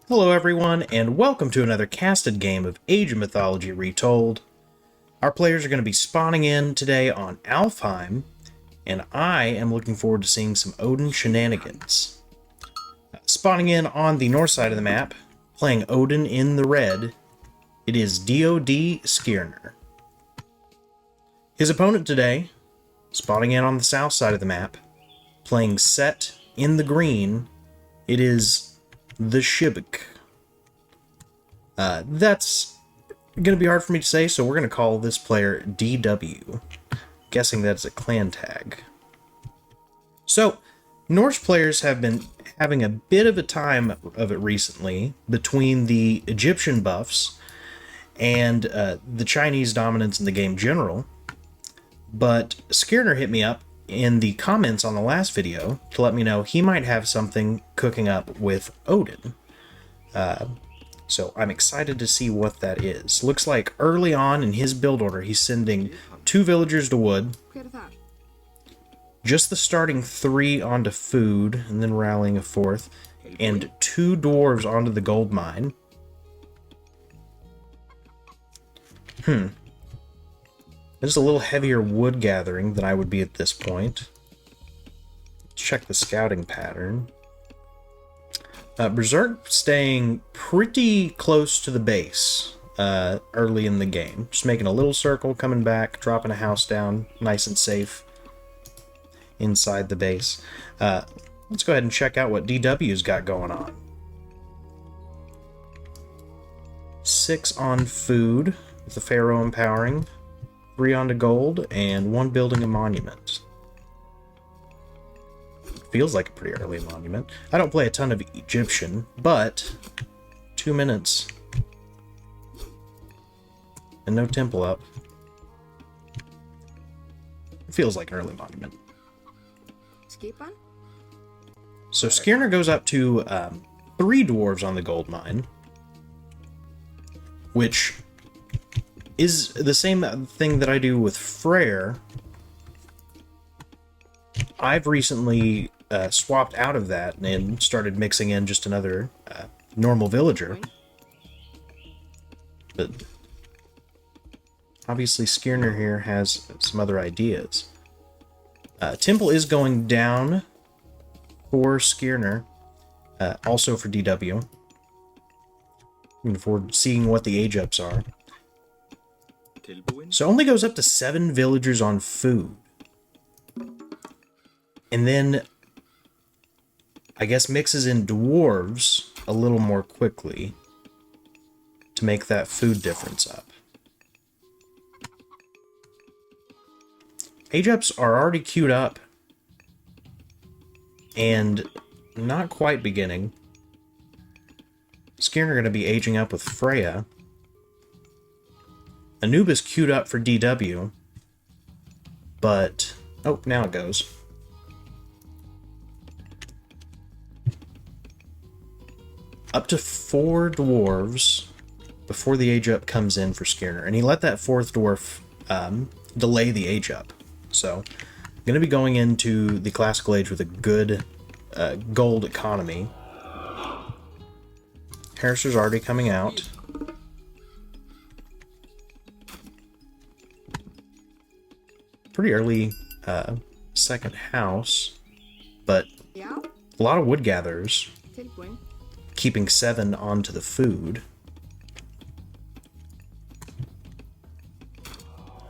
Hello everyone, and welcome to another casted game of Age of Mythology Retold. Our players are going to be spawning in today on Alfheim, and I am looking forward to seeing some Odin shenanigans. Spawning in on the north side of the map, playing Odin in the red, it is DoD Skirnir. His opponent today, spawning in on the south side of the map, playing Set in the green, it is dW.theshibk. That's going to be hard for me to say, so we're going to call this player DW. Guessing that's a clan tag. So, Norse players have been having a bit of a time of it recently between the Egyptian buffs and the Chinese dominance in the game general. But Skirnir hit me up in the comments on the last video to let me know he might have something cooking up with Odin. So I'm excited to see what that is. Looks like early on in his build order, he's sending 2 villagers to wood, just the starting 3 onto food, and then rallying a 4th, and 2 dwarves onto the gold mine. There's a little heavier wood gathering than I would be at this point. Let's check the scouting pattern. Berserk staying pretty close to the base early in the game. Just making a little circle, coming back, dropping a house down, nice and safe inside the base. Let's go ahead and check out what DW's got going on. 6 on food with the Pharaoh empowering. 3 onto gold, and 1 building a monument. Feels like a pretty early monument. I don't play a ton of Egyptian, but 2 minutes. And no temple up. It feels like an early monument. So Skirnir goes up to 3 dwarves on the gold mine, which is the same thing that I do with Freyr. I've recently swapped out of that and started mixing in just another normal villager. But obviously Skirnir here has some other ideas. Temple is going down for Skirnir, also for DW. Looking forward to seeing what the age ups are. So only goes up to 7 villagers on food. And then, I guess mixes in dwarves a little more quickly to make that food difference up. Age ups are already queued up and not quite beginning. Skirnir are going to be aging up with Freya. Anubis queued up for DW, but... oh, now it goes. Up to 4 dwarves before the age up comes in for Skirnir, and he let that 4th dwarf delay the age up. So, going to be going into the classical age with a good gold economy. Harrister's already coming out. Pretty early second house, but a lot of wood gatherers, keeping 7 onto the food.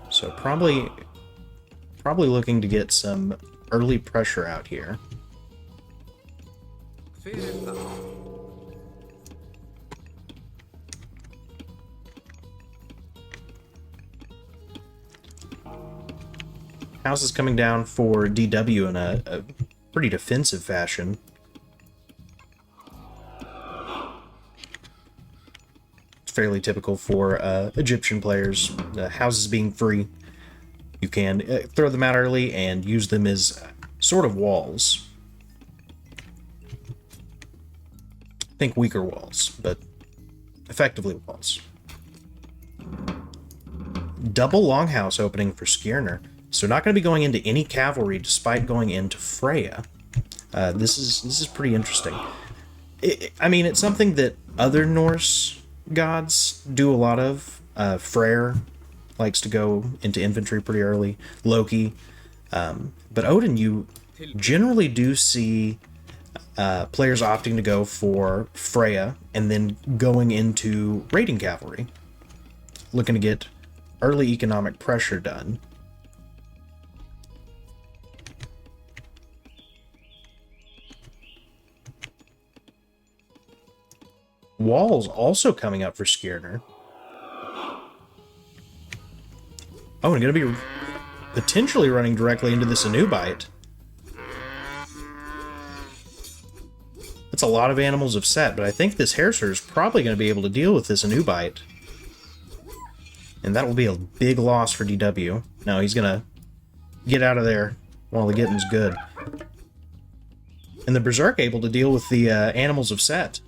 So probably looking to get some early pressure out here. House is coming down for DW in a pretty defensive fashion. It's fairly typical for Egyptian players. Houses being free, you can throw them out early and use them as sort of walls. Think weaker walls, but effectively walls. Double longhouse opening for Skirnir. So not going to be going into any cavalry despite going into Freya. This is pretty interesting. I mean, it's something that other Norse gods do a lot of. Freyr likes to go into infantry pretty early. Loki. But Odin, you generally do see players opting to go for Freya and then going into raiding cavalry, looking to get early economic pressure done. Walls also coming up for Skirnir. Oh, and going to be potentially running directly into this Anubite. That's a lot of animals of set, but I think this Herser is probably going to be able to deal with this Anubite. And that will be a big loss for DW. No, he's going to get out of there while the getting's good. And the Berserk able to deal with the animals of set.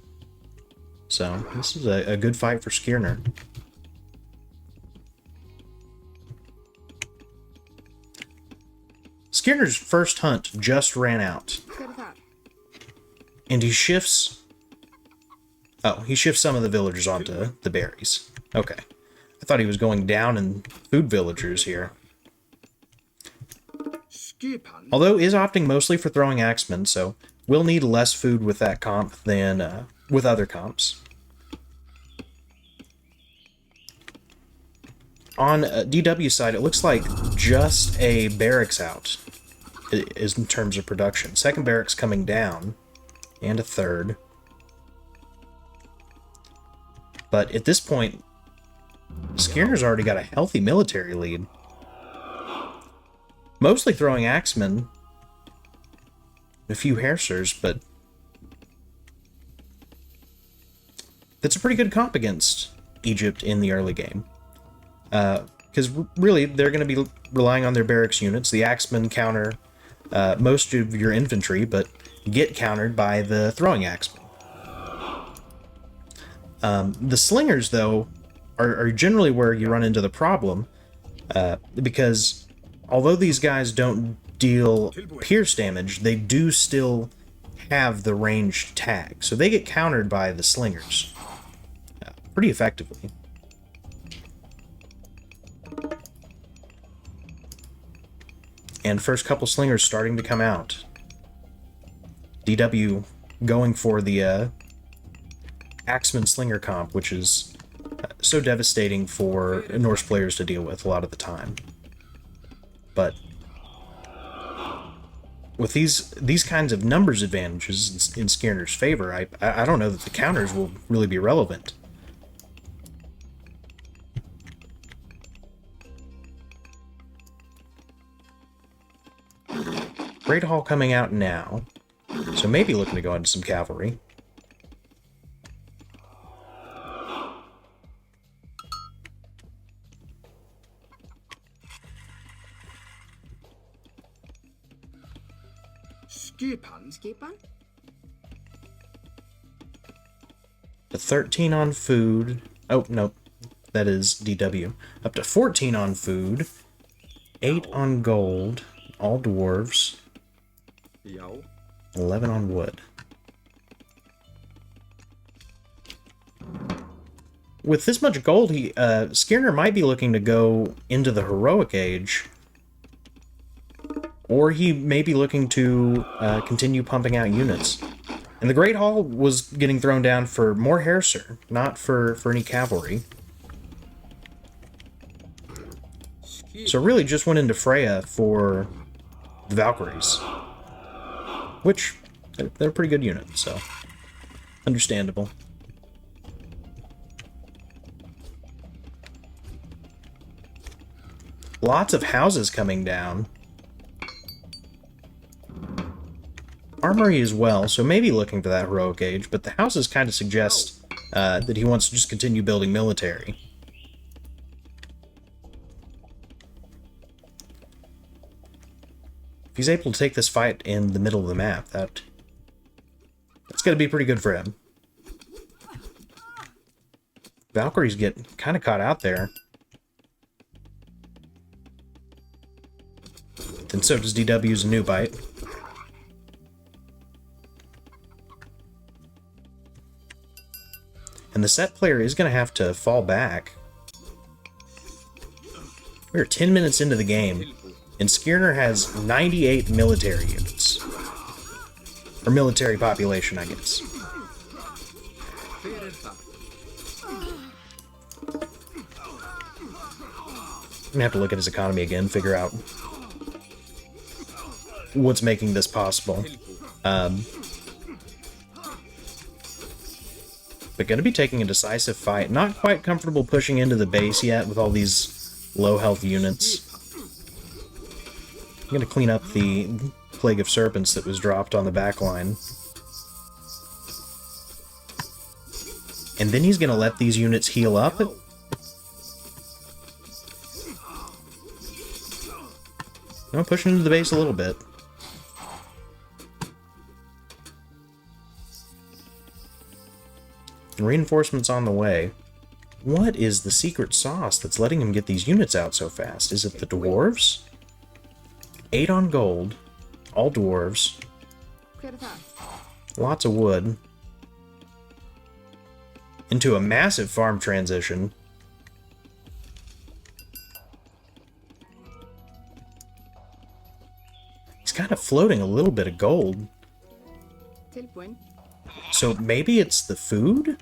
So, this is a good fight for Skirnir. Skirnir's first hunt just ran out. And he shifts... Oh, he shifts some of the villagers onto the berries. Okay. I thought he was going down in food villagers here. Although is opting mostly for throwing axemen, so we'll need less food with that comp than with other comps. On DW side, it looks like just a barracks out is in terms of production. Second barracks coming down, and a third. But at this point, Skirnir's already got a healthy military lead. Mostly throwing axemen, a few Hersers, but that's a pretty good comp against Egypt in the early game. Because really, they're going to be relying on their barracks units. The axemen counter most of your infantry, but get countered by the throwing axemen. The slingers, though, are generally where you run into the problem, because although these guys don't deal pierce damage, they do still have the ranged tag, so they get countered by the slingers pretty effectively. And first couple slingers starting to come out. DW going for the Axeman Slinger comp, which is so devastating for Norse players to deal with a lot of the time. But with these kinds of numbers advantages in Skirnir's favor, I don't know that the counters will really be relevant. Great Hall coming out now, so maybe looking to go into some cavalry. Skipan? To 13 on food. Oh, no. That is DW. Up to 14 on food. 8 on gold. All dwarves. 11 on wood. With this much gold, Skirnir might be looking to go into the heroic age. Or he may be looking to continue pumping out units. And the Great Hall was getting thrown down for more Herser, not for any cavalry. So really just went into Freya for the Valkyries. Which, they're a pretty good unit, so understandable. Lots of houses coming down. Armory as well, so maybe looking for that heroic age, but the houses kind of suggest that he wants to just continue building military. If he's able to take this fight in the middle of the map, that's going to be pretty good for him. Valkyries get kind of caught out there. And so does DW's Anubite. And the set player is going to have to fall back. We're 10 minutes into the game, and Skirnir has 98 military units. Or military population, I guess. I'm gonna have to look at his economy again, figure out what's making this possible. But gonna be taking a decisive fight. Not quite comfortable pushing into the base yet with all these low health units. I'm gonna clean up the Plague of Serpents that was dropped on the back line. And then he's gonna let these units heal up. I'm pushing into the base a little bit. Reinforcements on the way. What is the secret sauce that's letting him get these units out so fast? Is it the dwarves? 8 on gold. All dwarves. Lots of wood. Into a massive farm transition. He's kind of floating a little bit of gold. So maybe it's the food?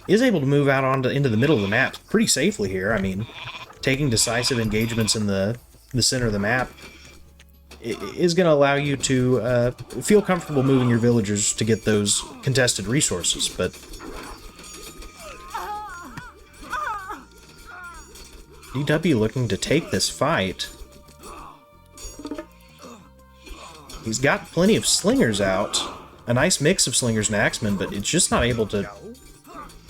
Is able to move out into the middle of the map pretty safely here. I mean, taking decisive engagements in the center of the map is going to allow you to feel comfortable moving your villagers to get those contested resources, but DW looking to take this fight. He's got plenty of slingers out, a nice mix of slingers and axemen, but it's just not able to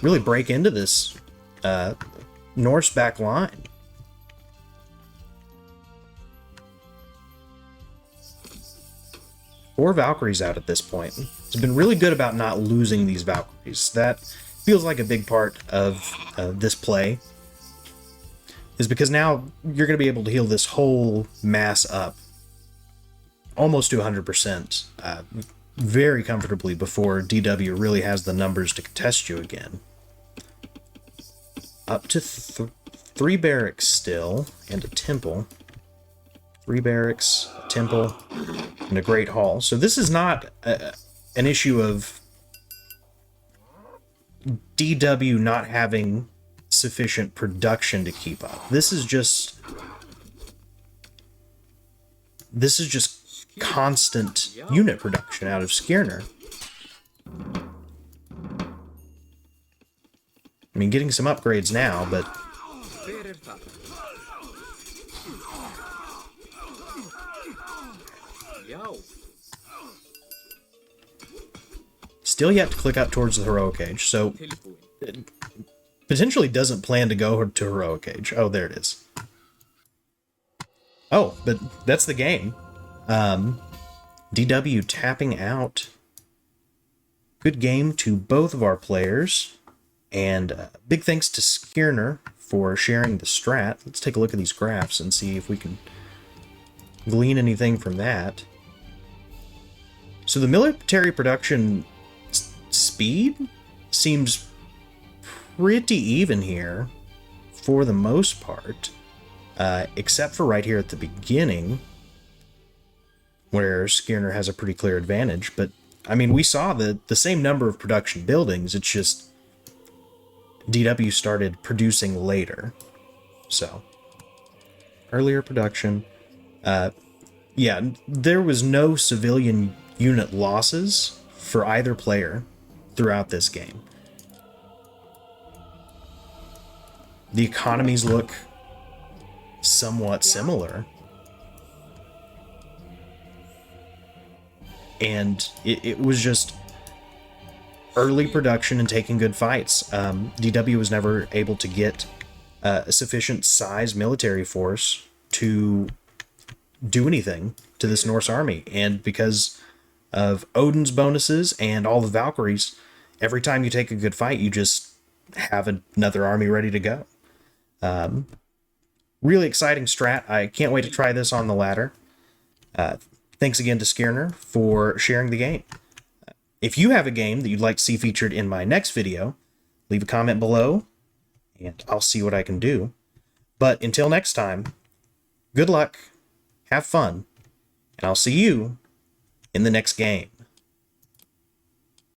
really break into this Norse back line. Four Valkyries out at this point. It's been really good about not losing these Valkyries. That feels like a big part of this play, is because now you're going to be able to heal this whole mass up almost to 100%, very comfortably before DW really has the numbers to contest you again. Up to 3 barracks still, and a temple. 3 barracks, a temple, and a great hall. So this is not an issue of DW not having sufficient production to keep up. This is just constant unit production out of Skirnir. I mean, getting some upgrades now, but still yet to click up towards the Heroic Age, so it potentially doesn't plan to go to Heroic Age. Oh, there it is. Oh, but that's the game. DW tapping out. Good game to both of our players, and big thanks to Skirnir for sharing the strat. Let's take a look at these graphs and see if we can glean anything from that. So the military production speed seems pretty even here for the most part, except for right here at the beginning, where Skirnir has a pretty clear advantage. But I mean, we saw the same number of production buildings, it's just DW started producing later. So earlier production, yeah, there was no civilian unit losses for either player throughout this game. The economies look somewhat similar. And it was just early production and taking good fights. DW was never able to get a sufficient size military force to do anything to this Norse army. And because of Odin's bonuses and all the Valkyries, every time you take a good fight, you just have another army ready to go. Really exciting strat. I can't wait to try this on the ladder. Thanks again to Skirnir for sharing the game. If you have a game that you'd like to see featured in my next video, leave a comment below, and I'll see what I can do. But until next time, good luck, have fun, and I'll see you in the next game.